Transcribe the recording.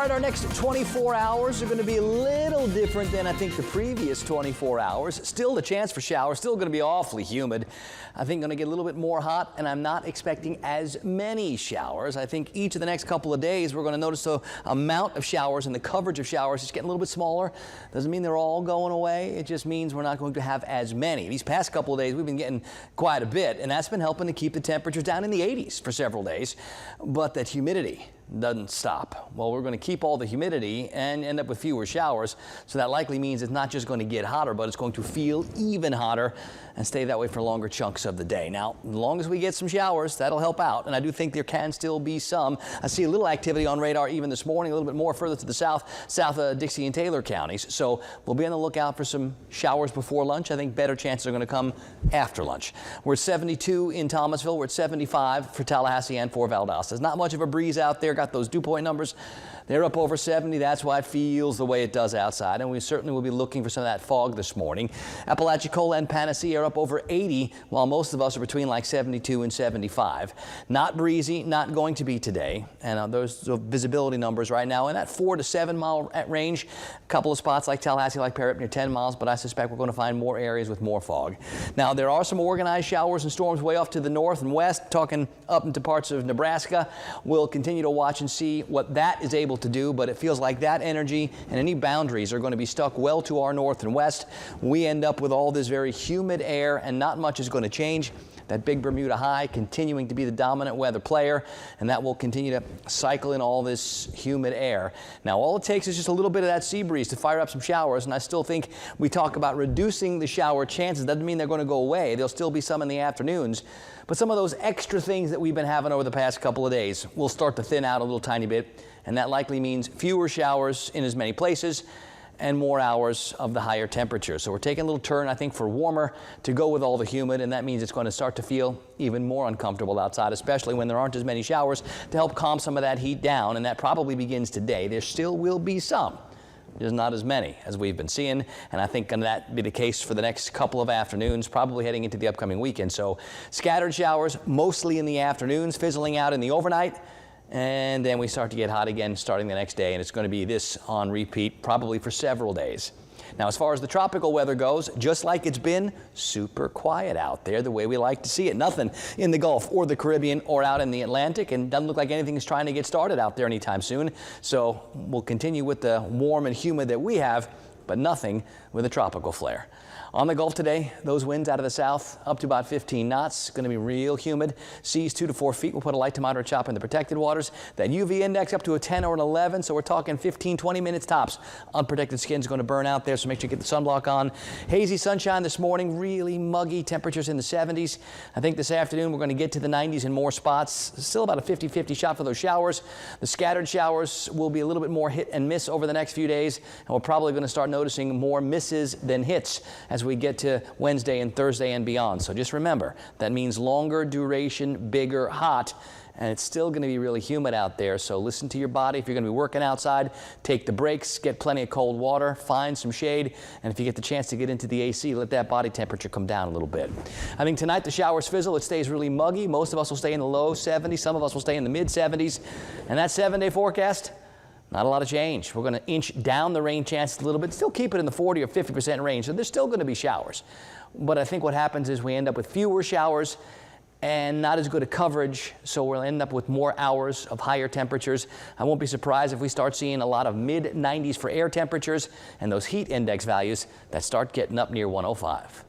right, our next 24 hours are going to be a little different than I think the previous 24 hours. Still the chance for showers, still going to be awfully humid. I think going to get a little bit more hot, and I'm not expecting as many showers. I think each of the next couple of days we're going to notice the amount of showers and the coverage of showers is getting a little bit smaller. Doesn't mean they're all going away. It just means we're not going to have as many. These past couple of days we've been getting quite a bit, and that's been helping to keep the temperatures down in the 80s for several days. But that humidity doesn't stop. Well, we're going to keep all the humidity and end up with fewer showers, so that likely means it's not just going to get hotter, but it's going to feel even hotter and stay that way for longer chunks of the day. Now, as long as we get some showers, that'll help out, and I do think there can still be some. I see a little activity on radar even this morning, a little bit more further to the south of Dixie and Taylor counties, so we'll be on the lookout for some showers before lunch. I think better chances are going to come after lunch. We're at 72 in Thomasville. We're at 75 for Tallahassee and for Valdosta. There's not much of a breeze out there. Got those dew point numbers. They're up over 70. That's why it feels the way it does outside, and we certainly will be looking for some of that fog this morning. Apalachicola and Panacea are up over 80, while most of us are between like 72 and 75. Not breezy, not going to be today, and those visibility numbers right now in that 4 to 7 mile range. A couple of spots like Tallahassee, like Parrot near 10 miles, but I suspect we're going to find more areas with more fog. Now, there are some organized showers and storms way off to the north and west, talking up into parts of Nebraska. We'll continue to watch and see what that is able to do, but it feels like that energy and any boundaries are going to be stuck well to our north and west. We end up with all this very humid air, and not much is going to change. That big Bermuda high continuing to be the dominant weather player, and that will continue to cycle in all this humid air. Now, all it takes is just a little bit of that sea breeze to fire up some showers, and I still think we talk about reducing the shower chances. Doesn't mean they're going to go away. There'll still be some in the afternoons, but some of those extra things that we've been having over the past couple of days will start to thin out a little tiny bit, and that likely means fewer showers in as many places and more hours of the higher temperature. So we're taking a little turn, I think, for warmer to go with all the humid, and that means it's going to start to feel even more uncomfortable outside, especially when there aren't as many showers to help calm some of that heat down, and that probably begins today. There still will be some, just not as many as we've been seeing, and I think that be the case for the next couple of afternoons, probably heading into the upcoming weekend. So scattered showers mostly in the afternoons, fizzling out in the overnight, and then we start to get hot again starting the next day, and it's going to be this on repeat probably for several days. Now, as far as the tropical weather goes, just like it's been super quiet out there, the way we like to see it. Nothing in the Gulf or the Caribbean or out in the Atlantic, and doesn't look like anything is trying to get started out there anytime soon. So we'll continue with the warm and humid that we have, but nothing with a tropical flare. On the Gulf today, those winds out of the south up to about 15 knots. Going to be real humid. Seas 2 to 4 feet. We'll put a light to moderate chop in the protected waters. That UV index up to a 10 or an 11, so we're talking 15, 20 minutes tops. Unprotected skin's going to burn out there, so make sure you get the sunblock on. Hazy sunshine this morning, really muggy, temperatures in the 70s. I think this afternoon we're going to get to the 90s in more spots. Still about a 50-50 shot for those showers. The scattered showers will be a little bit more hit and miss over the next few days, and we're probably going to start noticing more misses than hits as we get to Wednesday and Thursday and beyond. So just remember, that means longer duration, bigger, hot, and it's still going to be really humid out there. So listen to your body. If you're going to be working outside, take the breaks, get plenty of cold water, find some shade, and if you get the chance to get into the AC, let that body temperature come down a little bit. I think tonight the showers fizzle. It stays really muggy. Most of us will stay in the low 70s. Some of us will stay in the mid 70s. And that 7-day forecast, not a lot of change. We're going to inch down the rain chances a little bit, still keep it in the 40 or 50% range. So there's still going to be showers. But I think what happens is we end up with fewer showers and not as good a coverage, so we'll end up with more hours of higher temperatures. I won't be surprised if we start seeing a lot of mid-90s for air temperatures and those heat index values that start getting up near 105.